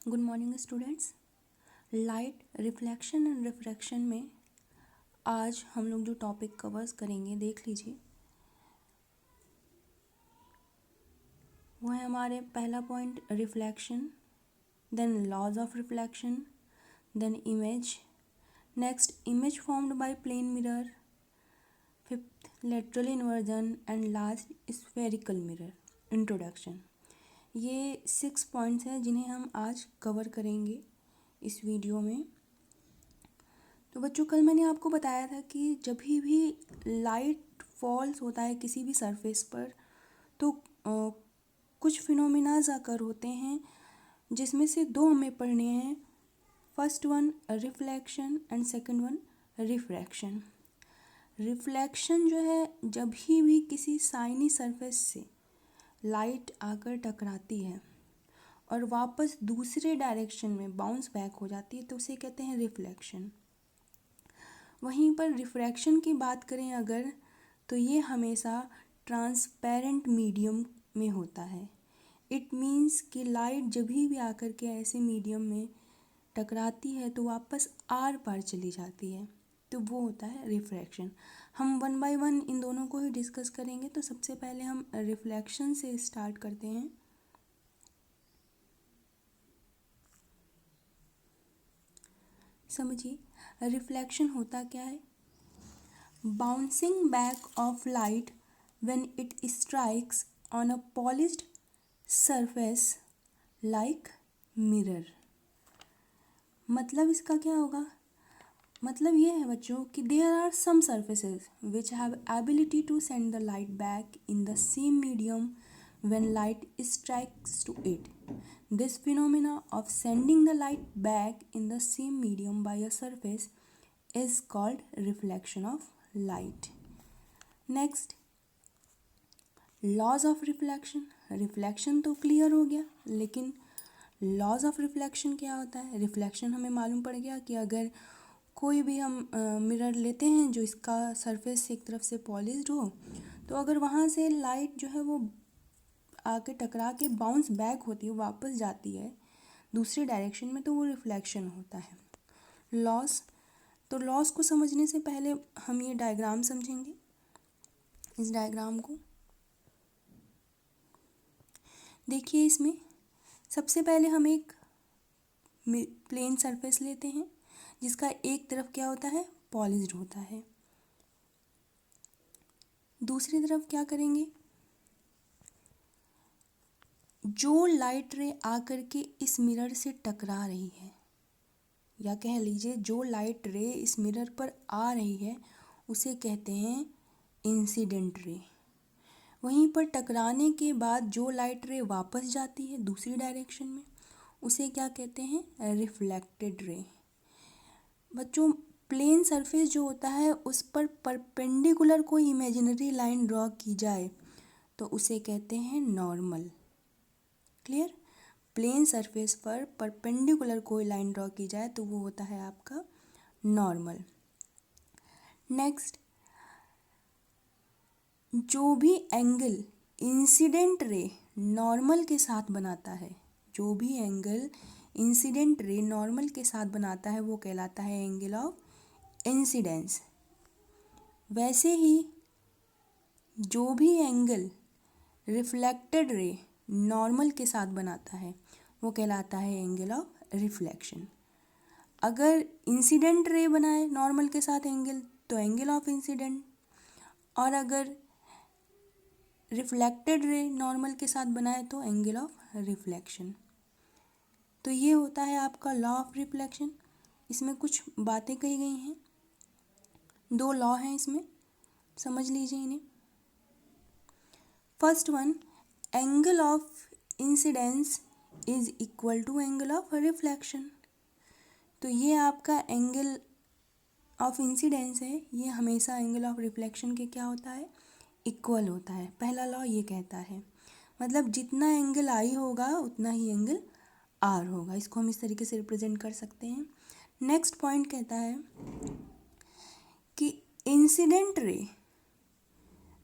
Good morning students. Light reflection and refraction में आज हम लोग जो टॉपिक कवर्स करेंगे देख लीजिए। वो है हमारे पहला point reflection, then laws of reflection, then image, next image formed by plane mirror, fifth lateral inversion and last spherical mirror. Introduction. ये 6 पॉइंट्स हैं जिन्हें हम आज कवर करेंगे इस वीडियो में। तो बच्चों, कल मैंने आपको बताया था कि जब भी लाइट फॉल्स होता है किसी भी सरफेस पर तो कुछ फिनोमिनाज आकर होते हैं, जिसमें से दो हमें पढ़ने हैं। First one reflection and second one refraction. Reflection जो है, जब भी किसी शाइनी सरफेस से लाइट आकर टकराती है और वापस दूसरे डायरेक्शन में बाउंस बैक हो जाती है तो उसे कहते हैं रिफ्लेक्शन। वहीं पर रिफ्रैक्शन की बात करें अगर, तो ये हमेशा ट्रांसपेरेंट मीडियम में होता है। इट मीन्स कि लाइट जब भी आकर के ऐसे मीडियम में टकराती है तो वापस आर पार चली जाती है, तो वो होता है रिफ्रैक्शन। हम वन बाय वन इन दोनों को ही डिस्कस करेंगे। तो सबसे पहले हम रिफ्लेक्शन से स्टार्ट करते हैं। समझिए, रिफ्लेक्शन होता क्या है। Bouncing back of light when it strikes on a polished surface like mirror. मतलब इसका क्या होगा? मतलब ये है बच्चों कि there are some surfaces which have ability to send the light back in the same medium when light strikes to it. This phenomena of sending the light back in the same medium by a surface is called reflection of light. Next, laws of reflection. Reflection तो clear हो गया, लेकिन laws of reflection क्या होता है? Reflection हमें मालूम पड़ गया कि अगर कोई भी हम मिरर लेते हैं जो इसका सरफेस से एक तरफ से पॉलिश्ड हो, तो अगर वहाँ से लाइट जो है वो आके टकरा के बाउंस बैक होती है, वापस जाती है दूसरे डायरेक्शन में, तो वो रिफ्लेक्शन होता है। लॉस, तो लॉस को समझने से पहले हम ये डायग्राम समझेंगे। इस डायग्राम को देखिए। इसमें सबसे पहले हम एक प्लेन सरफेस लेते हैं जिसका एक तरफ क्या होता है? पॉलिश्ड होता है। दूसरी तरफ क्या करेंगे? जो लाइट रे आकर के इस मिरर से टकरा रही है, या कह लीजिए जो लाइट रे इस मिरर पर आ रही है, उसे कहते हैं इंसिडेंट रे। वहीं पर टकराने के बाद जो लाइट रे वापस जाती है दूसरी डायरेक्शन में, उसे क्या कहते हैं? Reflected ray. बच्चों, प्लेन सरफेस जो होता है उस पर परपेंडिकुलर कोई इमेजिनरी लाइन ड्रॉ की जाए तो उसे कहते हैं नॉर्मल। क्लियर? प्लेन सरफेस पर परपेंडिकुलर कोई लाइन ड्रॉ की जाए तो वो होता है आपका नॉर्मल। नेक्स्ट, जो भी एंगल इंसिडेंट रे नॉर्मल के साथ बनाता है, जो भी एंगल इंसिडेंट रे नॉर्मल के साथ बनाता है वो कहलाता है एंगल ऑफ इंसिडेंस। वैसे ही जो भी एंगल रिफ्लेक्टेड रे नॉर्मल के साथ बनाता है वो कहलाता है एंगल ऑफ रिफ्लेक्शन। अगर इंसिडेंट रे बनाए नॉर्मल के साथ एंगल तो एंगल ऑफ इंसिडेंट, और अगर रिफ्लेक्टेड रे नॉर्मल के साथ बनाए तो एंगल ऑफ रिफ्लेक्शन। तो ये होता है आपका लॉ ऑफ रिफ्लेक्शन। इसमें कुछ बातें कही गई हैं, दो लॉ हैं इसमें, समझ लीजिए इन्हें। First one, angle of incidence is equal to angle of reflection. तो ये आपका एंगल ऑफ इंसिडेंस है, ये हमेशा एंगल ऑफ रिफ्लेक्शन के क्या होता है? इक्वल होता है। पहला लॉ ये कहता है, मतलब जितना एंगल आई होगा उतना ही एंगल आर होगा। इसको हम इस तरीके से रिप्रेजेंट कर सकते हैं। नेक्स्ट पॉइंट कहता है कि incident ray,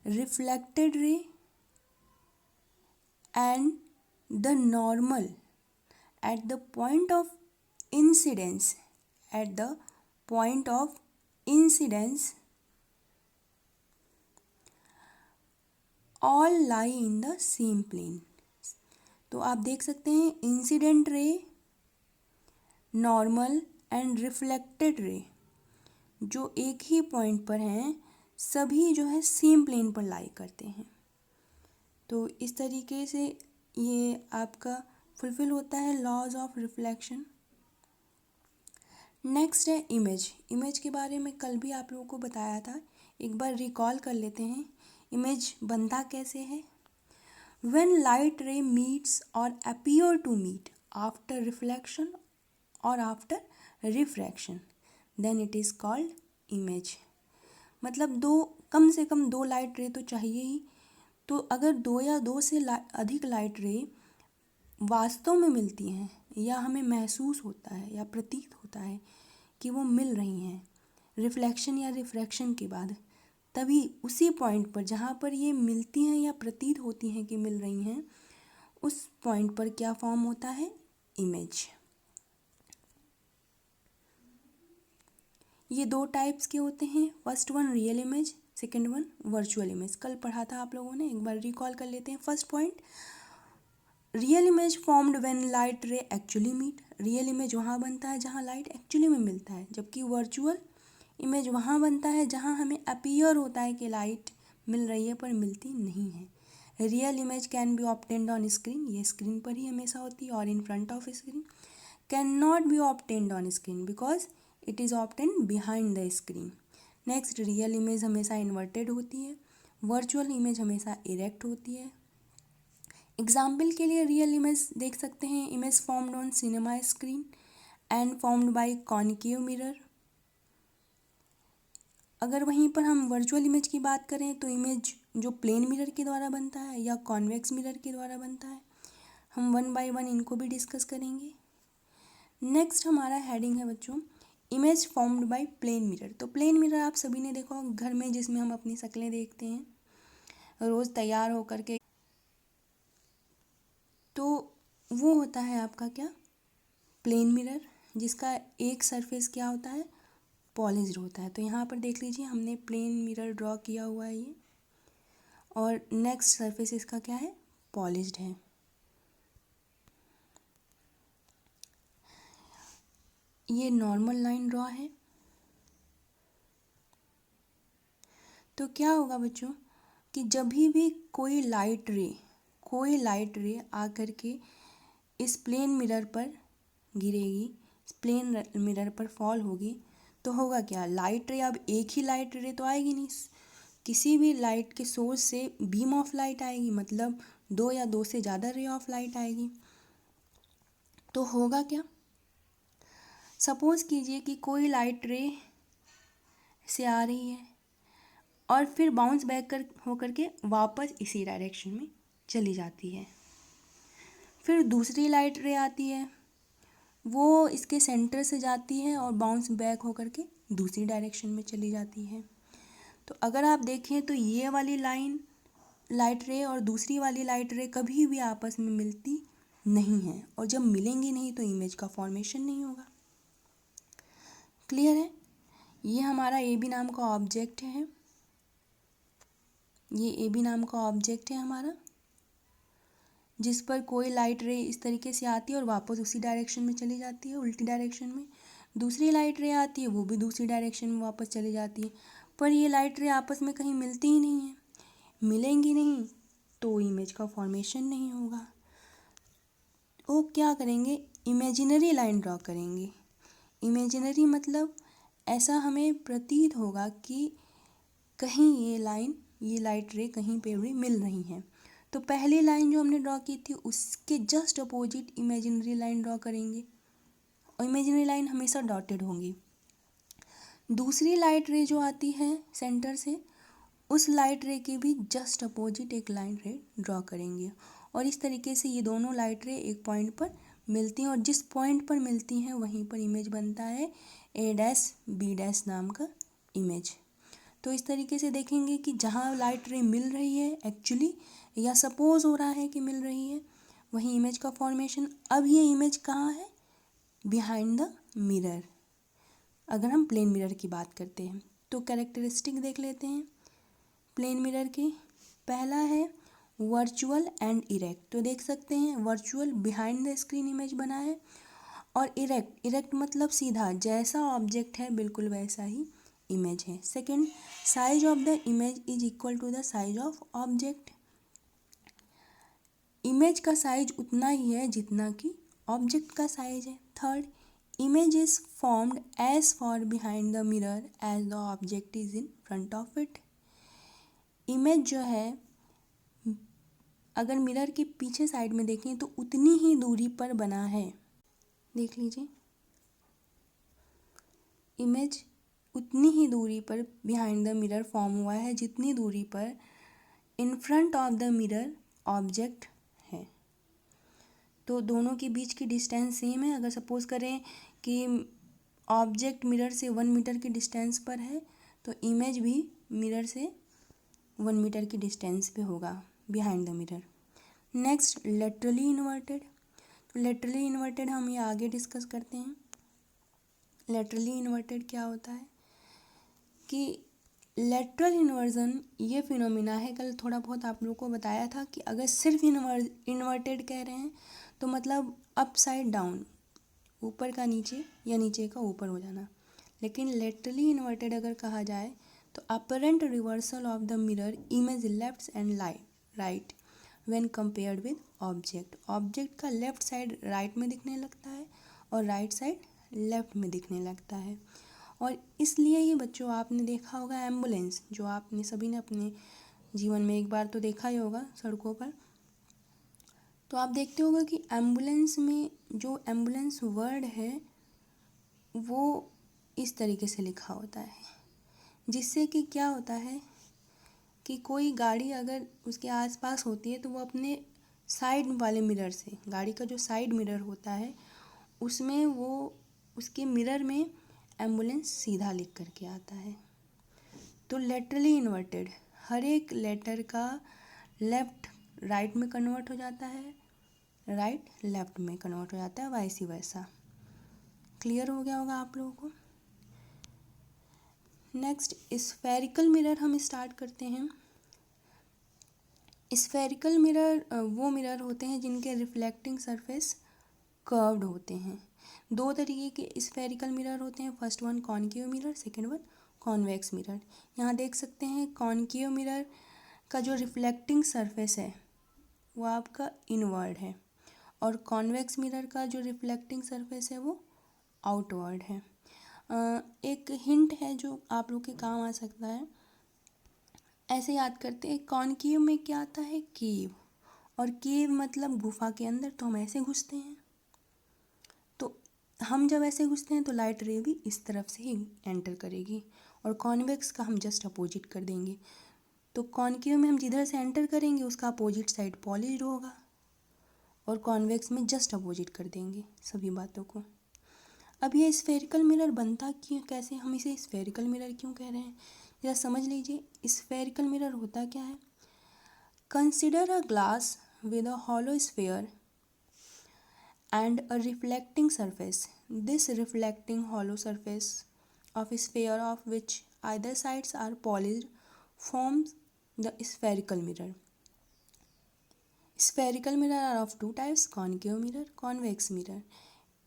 reflected ray and the normal at the point of incidence, at the point of incidence, all lie in the same plane. तो आप देख सकते हैं incident ray, normal and reflected ray जो एक ही पॉइंट पर हैं, सभी जो है सेम प्लेन पर लाई करते हैं। तो इस तरीके से ये आपका फुलफिल होता है लॉज ऑफ रिफ्लेक्शन। नेक्स्ट है इमेज। इमेज के बारे में कल भी आप लोगों को बताया था, एक बार रिकॉल कर लेते हैं। इमेज बनता कैसे है? When light ray meets or appear to meet after reflection or after refraction, then it is called image। मतलब कम से कम दो लाइट रे तो चाहिए ही। तो अगर दो या दो से अधिक लाइट रे वास्तव में मिलती हैं या हमें महसूस होता है या प्रतीत होता है कि वो मिल रही हैं रिफ्लेक्शन या रिफ्रैक्शन के बाद, तभी उसी पॉइंट पर जहाँ पर ये मिलती हैं या प्रतीत होती हैं कि मिल रही हैं, उस पॉइंट पर क्या फॉर्म होता है? इमेज। ये दो टाइप्स के होते हैं, first one real image, second one virtual image. कल पढ़ा था आप लोगों ने, एक बार रिकॉल कर लेते हैं। First point, real image formed when light ray actually meet. Real image वहाँ बनता है जहाँ लाइट एक्चुअली में मिलता है, जबकि वर्चुअल इमेज वहाँ बनता है जहाँ हमें अपीयर होता है कि लाइट मिल रही है पर मिलती नहीं है। Real image can be obtained on screen, ये स्क्रीन पर ही हमेशा होती है और इन front of screen. Can not be obtained on screen because it is obtained behind the screen. Next, real image हमेशा इन्वर्टेड होती है, वर्चुअल इमेज हमेशा इरेक्ट होती है। एग्जाम्पल के लिए रियल इमेज देख सकते हैं, image formed on cinema screen and formed by concave mirror. अगर वहीं पर हम वर्चुअल इमेज की बात करें तो इमेज जो प्लेन मिरर के द्वारा बनता है या कॉन्वेक्स मिरर के द्वारा बनता है, हम वन बाय वन इनको भी डिस्कस करेंगे। नेक्स्ट हमारा हेडिंग है बच्चों, image formed by plane mirror. तो प्लेन मिरर आप सभी ने देखा होगा घर में, जिसमें हम अपनी शक्लें देखते हैं रोज़ तैयार होकर के। तो वो होता है आपका क्या? प्लेन मिरर, जिसका एक सरफेस क्या होता है? पॉलिश्ड होता है। तो यहाँ पर देख लीजिए हमने प्लेन मिरर ड्रॉ किया हुआ है ये, और नेक्स्ट सरफेस इसका क्या है? पॉलिश्ड है। ये नॉर्मल लाइन ड्रॉ है। तो क्या होगा बच्चों कि जब भी कोई लाइट रे आकर के इस प्लेन मिरर पर गिरेगी, इस प्लेन मिरर पर फॉल होगी, तो होगा क्या? लाइट रे, अब एक ही लाइट रे तो आएगी नहीं, किसी भी लाइट के सोर्स से बीम ऑफ लाइट आएगी, मतलब दो या दो से ज़्यादा रे ऑफ लाइट आएगी। तो होगा क्या? सपोज़ कीजिए कि कोई लाइट रे से आ रही है और फिर बाउंस बैक होकर के वापस इसी डायरेक्शन में चली जाती है। फिर दूसरी लाइट रे आती है, वो इसके सेंटर से जाती है और बाउंस बैक होकर के दूसरी डायरेक्शन में चली जाती है। तो अगर आप देखें तो ये वाली लाइट रे और दूसरी वाली लाइट रे कभी भी आपस में मिलती नहीं है, और जब मिलेंगी नहीं तो इमेज का फॉर्मेशन नहीं होगा। क्लियर है? ये हमारा ए बी नाम का ऑब्जेक्ट है, ये ए बी नाम का ऑब्जेक्ट है हमारा, जिस पर कोई लाइट रे इस तरीके से आती है और वापस उसी डायरेक्शन में चली जाती है, उल्टी डायरेक्शन में। दूसरी लाइट रे आती है, वो भी दूसरी डायरेक्शन में वापस चली जाती है, पर ये लाइट रे आपस में कहीं मिलती ही नहीं है। मिलेंगी नहीं तो इमेज का फॉर्मेशन नहीं होगा। वो क्या करेंगे? इमेजिनरी लाइन ड्रॉ करेंगे। इमेजिनरी मतलब ऐसा हमें प्रतीत होगा कि कहीं ये लाइट रे कहीं पे भी मिल रही हैं। तो पहली लाइन जो हमने ड्रॉ की थी उसके just opposite imaginary line draw करेंगे, और इमेजिनरी लाइन हमेशा डॉटेड होंगी। दूसरी लाइट रे जो आती है सेंटर से, उस लाइट रे के भी जस्ट अपोजिट एक लाइन रे ड्रॉ करेंगे, और इस तरीके से ये दोनों लाइट रे एक पॉइंट पर मिलती हैं, और जिस पॉइंट पर मिलती हैं वहीं पर इमेज बनता है ए डैश बी डैश नाम का इमेज। तो इस तरीके से देखेंगे कि जहाँ लाइट रे मिल रही है एक्चुअली, या सपोज हो रहा है कि मिल रही है, वही इमेज का फॉर्मेशन। अब ये इमेज कहाँ है? Behind the mirror. अगर हम प्लेन मिरर की बात करते हैं तो कैरेक्टरिस्टिक देख लेते हैं प्लेन मिरर की। पहला है वर्चुअल एंड इरेक्ट। तो देख सकते हैं virtual behind the screen image बना है, और इरेक्ट मतलब सीधा, जैसा ऑब्जेक्ट है बिल्कुल वैसा ही इमेज है। Second, size of the image is equal to the size of object. Image का साइज उतना ही है जितना कि ऑब्जेक्ट का साइज है। Third, image is formed as far behind the mirror as the object is in front of it. Image जो है अगर मिरर के पीछे साइड में देखें तो उतनी ही दूरी पर बना है। देख लीजिए, इमेज उतनी ही दूरी पर बिहाइंड द मिरर फॉर्म हुआ है जितनी दूरी पर इन front of the mirror object है। तो दोनों के बीच की डिस्टेंस सेम है। अगर सपोज करें कि ऑब्जेक्ट मिरर से 1 मीटर की डिस्टेंस पर है तो इमेज भी मिरर से 1 मीटर की डिस्टेंस पे होगा behind the mirror. Next, laterally inverted. तो लेटरली इन्वर्टेड हम ये आगे डिस्कस करते हैं। लेटरली इन्वर्टेड क्या होता है कि लेटरल इन्वर्जन ये फिनोमिना है, कल थोड़ा बहुत आप लोगों को बताया था कि अगर सिर्फ इन्वर्टेड कह रहे हैं तो मतलब अप साइड डाउन, ऊपर का नीचे या नीचे का ऊपर हो जाना। लेकिन लेटरली इन्वर्टेड अगर कहा जाए तो apparent reversal of the mirror image left and right when compared with object. Object का लेफ्ट साइड राइट में दिखने लगता है और राइट साइड लेफ्ट में दिखने लगता है। और इसलिए ही बच्चों आपने देखा होगा एम्बुलेंस, जो आपने सभी ने अपने जीवन में एक बार तो देखा ही होगा सड़कों पर, तो आप देखते होगा कि एम्बुलेंस में जो एम्बुलेंस वर्ड है वो इस तरीके से लिखा होता है, जिससे कि क्या होता है कि कोई गाड़ी अगर उसके आसपास होती है तो वो अपने साइड वाले मिरर से, गाड़ी का जो साइड मिरर होता है उसमें वो उसके मिरर में एम्बुलेंस सीधा लिख करके आता है। तो लेटरली इन्वर्टेड, हर एक लेटर का लेफ्ट राइट में कन्वर्ट हो जाता है, राइट लेफ्ट में कन्वर्ट हो जाता है, वाइस वर्सा। क्लियर हो गया होगा आप लोगों को। नेक्स्ट, स्फेरिकल मिरर हम स्टार्ट करते हैं। स्फेरिकल मिरर वो मिरर होते हैं जिनके रिफ्लेक्टिंग सरफेस कर्व्ड होते हैं। दो तरीके के स्फेरिकल मिरर होते हैं, first one concave mirror, second one convex mirror. यहाँ देख सकते हैं कॉनकेव मिरर का जो रिफ्लेक्टिंग सरफेस है वो आपका इनवर्ड है, और कॉन्वेक्स मिरर का जो रिफ्लेक्टिंग सरफेस है वो आउटवर्ड है। एक हिंट है जो आप लोग के काम आ सकता है, ऐसे याद करते हैं। कॉनकेव में क्या आता है? केव, और केव मतलब गुफा के अंदर, तो हम ऐसे घुसते हैं। तो हम जब ऐसे घुसते हैं तो लाइट रे भी इस तरफ से ही एंटर करेगी, और कॉन्वेक्स का हम जस्ट अपोजिट कर देंगे। तो कॉनकेव में हम जिधर से एंटर करेंगे उसका अपोजिट साइड पॉलिश्ड होगा, और कॉन्वेक्स में जस्ट अपोजिट कर देंगे सभी बातों को। अब ये स्फेरिकल मिरर बनता क्यों, कैसे, हम इसे स्फेरिकल मिरर क्यों कह रहे हैं, जरा समझ लीजिए। स्फेरिकल मिरर होता क्या है? Consider a glass with a hollow sphere and a reflecting surface. This reflecting hollow surface of a sphere of which either sides are polished forms the spherical mirror. Spherical mirror are of two types: concave mirror, convex mirror.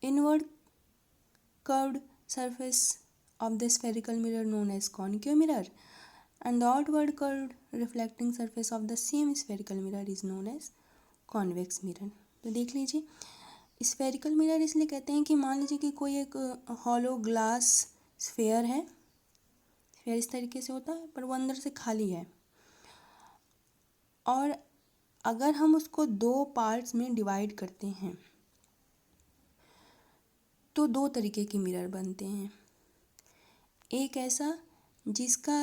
Inward curved surface of the spherical mirror known as concave mirror, and the outward curved reflecting surface of the same spherical mirror is known as convex mirror. तो देख लीजिए, spherical mirror इसलिए कहते हैं कि मान लीजिए कि कोई एक हॉलो ग्लास स्फेयर है, स्फेयर इस तरीके से होता है पर वो अंदर से खाली है, और अगर हम उसको दो पार्ट्स में डिवाइड करते हैं तो दो तरीके के मिरर बनते हैं। एक ऐसा जिसका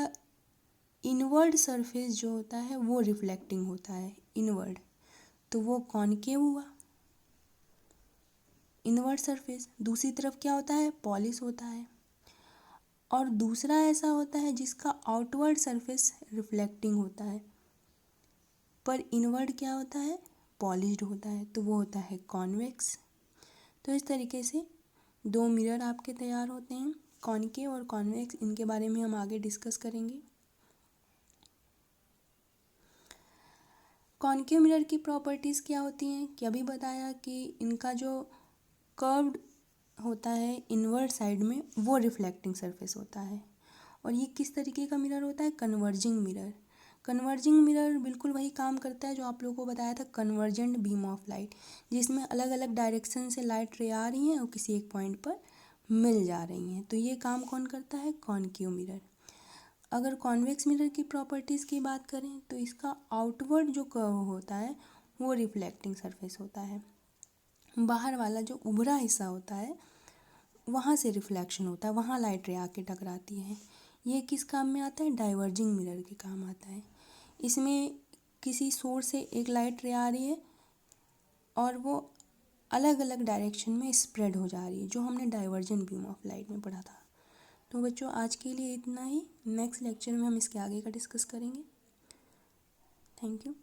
इनवर्ड सरफेस जो होता है वो रिफ्लेक्टिंग होता है, इनवर्ड, तो वो कॉनकेव हुआ इनवर्ड सरफेस। दूसरी तरफ क्या होता है? पॉलिश होता है। और दूसरा ऐसा होता है जिसका आउटवर्ड सरफेस रिफ्लेक्टिंग होता है, पर इनवर्ड क्या होता है? पॉलिश्ड होता है तो वो होता है कॉन्वेक्स। तो इस तरीके से दो मिरर आपके तैयार होते हैं, कॉनकेव और कॉन्वेक्स। इनके बारे में हम आगे डिस्कस करेंगे। कॉनकेव मिरर की प्रॉपर्टीज़ क्या होती हैं कि अभी बताया कि इनका जो कर्व्ड होता है इनवर्ड साइड में वो रिफ्लेक्टिंग सरफेस होता है। और ये किस तरीके का मिरर होता है? Converging mirror. कन्वर्जिंग मिरर बिल्कुल वही काम करता है जो आप लोगों को बताया था, कन्वर्जेंट बीम ऑफ लाइट, जिसमें अलग अलग डायरेक्शन से लाइट रे आ रही हैं और किसी एक पॉइंट पर मिल जा रही हैं। तो ये काम कौन करता है? Concave mirror. अगर कॉन्वेक्स मिरर की प्रॉपर्टीज़ की बात करें तो इसका आउटवर्ड जो कर्व होता है वो रिफ्लेक्टिंग सरफेस होता है। बाहर वाला जो उभरा हिस्सा होता है वहाँ से रिफ्लेक्शन होता है, वहाँ लाइट रे आके टकराती है। ये किस काम में आता है? डाइवर्जिंग मिरर के काम आता है। इसमें किसी सोर्स से एक लाइट रे आ रही है और वो अलग अलग डायरेक्शन में स्प्रेड हो जा रही है, जो हमने डाइवर्जेंट बीम ऑफ लाइट में पढ़ा था। तो बच्चों आज के लिए इतना ही। नेक्स्ट लेक्चर में हम इसके आगे का डिस्कस करेंगे। Thank you.